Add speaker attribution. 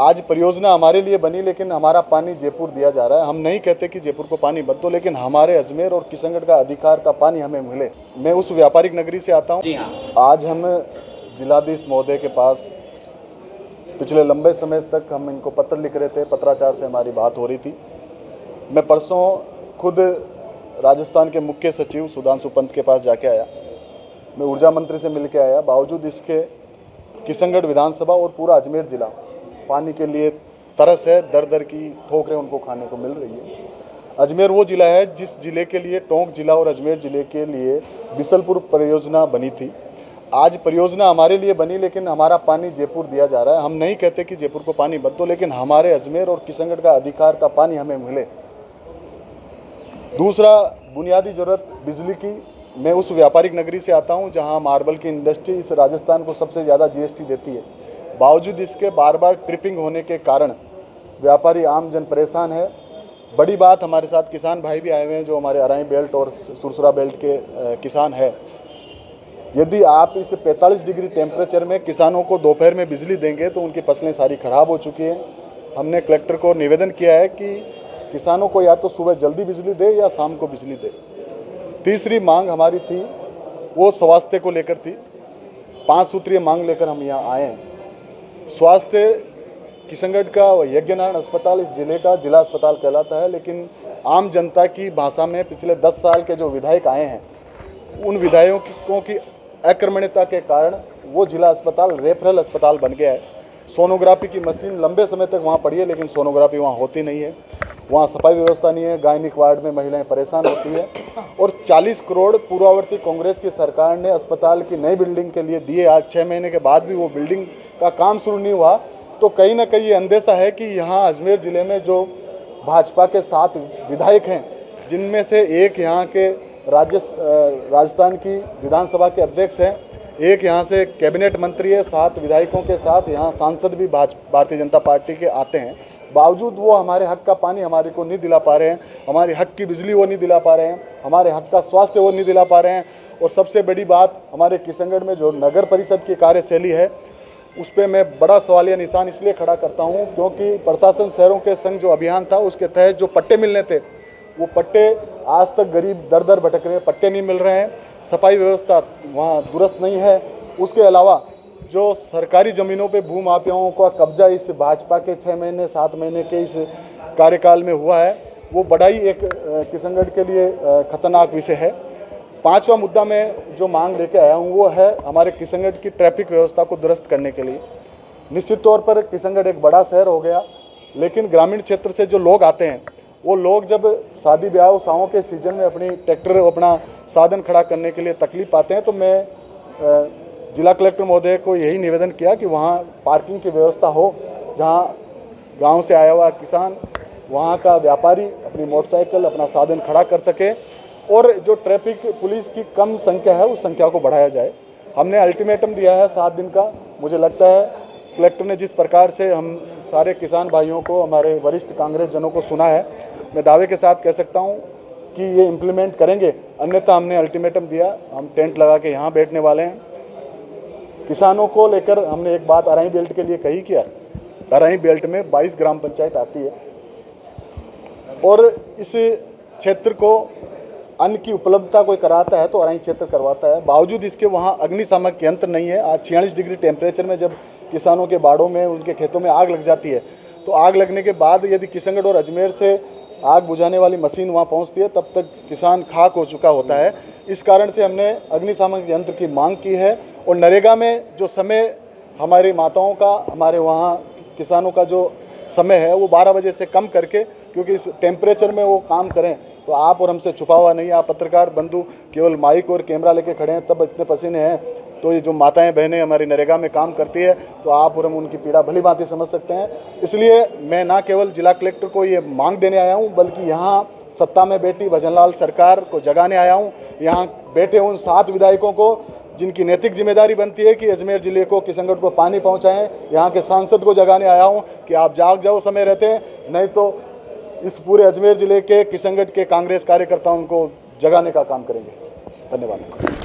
Speaker 1: आज परियोजना हमारे लिए बनी, लेकिन हमारा पानी जयपुर दिया जा रहा है। हम नहीं कहते कि जयपुर को पानी मत दो, लेकिन हमारे अजमेर और किशनगढ़ का अधिकार का पानी हमें मिले। मैं उस व्यापारिक नगरी से आता हूँ।
Speaker 2: जी हाँ।
Speaker 1: आज हम जिलाधीश महोदय के पास पिछले लंबे समय तक हम इनको पत्र लिख रहे थे, पत्राचार से हमारी बात हो रही थी। मैं परसों खुद राजस्थान के मुख्य सचिव सुधांशु पंत के पास जाके आया, मैं ऊर्जा मंत्री से मिल के आया। बावजूद इसके किशनगढ़ विधानसभा और पूरा अजमेर ज़िला पानी के लिए तरस है, दर दर की ठोकरें उनको खाने को मिल रही है। अजमेर वो ज़िला है जिस ज़िले के लिए, टोंक जिला और अजमेर ज़िले के लिए बिसलपुर परियोजना बनी थी। आज परियोजना हमारे लिए बनी, लेकिन हमारा पानी जयपुर दिया जा रहा है। हम नहीं कहते कि जयपुर को पानी मत दो, लेकिन हमारे अजमेर और किशनगढ़ का अधिकार का पानी हमें मिले। दूसरा, बुनियादी ज़रूरत बिजली की। मैं उस व्यापारिक नगरी से आता हूं जहां मार्बल की इंडस्ट्री इस राजस्थान को सबसे ज़्यादा जीएसटी देती है। बावजूद इसके बार बार ट्रिपिंग होने के कारण व्यापारी आम जन परेशान है। बड़ी बात, हमारे साथ किसान भाई भी आए हुए हैं जो हमारे अराई बेल्ट और सुरसुरा बेल्ट के किसान है। यदि आप इस 45 डिग्री टेम्परेचर में किसानों को दोपहर में बिजली देंगे तो उनकी फसलें सारी ख़राब हो चुकी हैं। हमने कलेक्टर को निवेदन किया है कि किसानों को या तो सुबह जल्दी बिजली दे या शाम को बिजली दे। तीसरी मांग हमारी थी, वो स्वास्थ्य को लेकर थी। 5 सूत्रीय मांग लेकर हम यहाँ आए हैं। स्वास्थ्य, किशनगढ़ का यज्ञनारायण अस्पताल इस जिले का जिला अस्पताल कहलाता है, लेकिन आम जनता की भाषा में पिछले 10 साल के जो विधायक आए हैं, उन विधायकों की अक्रमण्यता के कारण वो जिला अस्पताल रेफरल अस्पताल बन गया है। सोनोग्राफी की मशीन लंबे समय तक वहाँ पड़ी है, लेकिन सोनोग्राफी वहाँ होती नहीं है। वहाँ सफाई व्यवस्था नहीं है, गायनिक वार्ड में महिलाएं परेशान होती है। और 40 करोड़ पूर्ववर्ती कांग्रेस की सरकार ने अस्पताल की नई बिल्डिंग के लिए दिए। आज 6 महीने के बाद भी वो बिल्डिंग का काम शुरू नहीं हुआ। तो कहीं ना कहीं ये अंदेशा है कि यहाँ अजमेर ज़िले में जो भाजपा के 7 विधायक हैं, जिनमें से एक यहाँ के राजस्थान की विधानसभा के अध्यक्ष हैं, एक यहाँ से कैबिनेट मंत्री है, 7 विधायकों के साथ यहाँ सांसद भी भारतीय जनता पार्टी के आते हैं। बावजूद वो हमारे हक का पानी हमारे को नहीं दिला पा रहे हैं, हमारे हक की बिजली वो नहीं दिला पा रहे हैं, हमारे हक का स्वास्थ्य वो नहीं दिला पा रहे हैं। और सबसे बड़ी बात, हमारे किशनगढ़ में जो नगर परिषद की कार्यशैली है, उस पर मैं बड़ा सवालिया निशान इसलिए खड़ा करता हूँ क्योंकि प्रशासन शहरों के संग जो अभियान था, उसके तहत जो पट्टे मिलने थे, वो पट्टे आज तक गरीब दर दर भटक रहे हैं, पट्टे नहीं मिल रहे हैं। सफाई व्यवस्था वहाँ दुरुस्त नहीं है। उसके अलावा जो सरकारी ज़मीनों पे भूमाफियाओं का कब्जा इस भाजपा के 6 महीने 7 महीने के इस कार्यकाल में हुआ है, वो बड़ा ही एक किशनगढ़ के लिए खतरनाक विषय है। 5वां मुद्दा मैं जो मांग लेके आया हूँ वो है हमारे किशनगढ़ की ट्रैफिक व्यवस्था को दुरुस्त करने के लिए। निश्चित तौर पर किशनगढ़ एक बड़ा शहर हो गया, लेकिन ग्रामीण क्षेत्र से जो लोग आते हैं, वो लोग जब शादी ब्याह उत्सवों के सीज़न में अपनी ट्रैक्टर अपना साधन खड़ा करने के लिए तकलीफ पाते हैं, तो मैं जिला कलेक्टर महोदय को यही निवेदन किया कि वहाँ पार्किंग की व्यवस्था हो, जहाँ गांव से आया हुआ किसान, वहाँ का व्यापारी अपनी मोटरसाइकिल अपना साधन खड़ा कर सके और जो ट्रैफिक पुलिस की कम संख्या है उस संख्या को बढ़ाया जाए। हमने अल्टीमेटम दिया है 7 दिन का। मुझे लगता है कलेक्टर ने जिस प्रकार से हम सारे किसान भाइयों को, हमारे वरिष्ठ कांग्रेस जनों को सुना है, मैं दावे के साथ कह सकता हूँ कि ये इम्प्लीमेंट करेंगे। अन्यथा हमने अल्टीमेटम दिया, हम टेंट लगा के यहाँ बैठने वाले हैं। किसानों को लेकर हमने एक बात अराई बेल्ट के लिए कही कि अराई बेल्ट में 22 ग्राम पंचायत आती है और इस क्षेत्र को अन्न की उपलब्धता कोई कराता है तो अराई क्षेत्र करवाता है। बावजूद इसके वहाँ अग्निशामक यंत्र नहीं है। आज 46 डिग्री टेम्परेचर में जब किसानों के बाड़ों में, उनके खेतों में आग लग जाती है, तो आग लगने के बाद यदि किशनगढ़ और अजमेर से आग बुझाने वाली मशीन वहाँ पहुँचती है, तब तक किसान खाक हो चुका होता है। इस कारण से हमने अग्निशामक यंत्र की मांग की है। और नरेगा में जो समय हमारी माताओं का, हमारे वहाँ किसानों का जो समय है वो 12 बजे से कम करके, क्योंकि इस टेम्परेचर में वो काम करें, तो आप और हमसे छुपा हुआ नहीं, आप पत्रकार बंधु केवल माइक और कैमरा लेके खड़े हैं, तब इतने पसीने हैं। तो ये जो माताएं बहनें हमारी नरेगा में काम करती है, तो आप और हम उनकी पीड़ा भली भांति समझ सकते हैं। इसलिए मैं ना केवल जिला कलेक्टर को ये मांग देने आया हूँ, बल्कि यहाँ सत्ता में बैठी भजनलाल सरकार को जगाने आया हूँ। यहाँ बैठे उन 7 विधायकों को जिनकी नैतिक जिम्मेदारी बनती है कि अजमेर ज़िले को, किशनगढ़ को पानी पहुँचाएँ, यहाँ के सांसद को जगाने आया हूँ कि आप जाग जाओ समय रहते हैं, नहीं तो इस पूरे अजमेर ज़िले के, किशनगढ़ के कांग्रेस कार्यकर्ताओं को जगाने का काम करेंगे। धन्यवाद।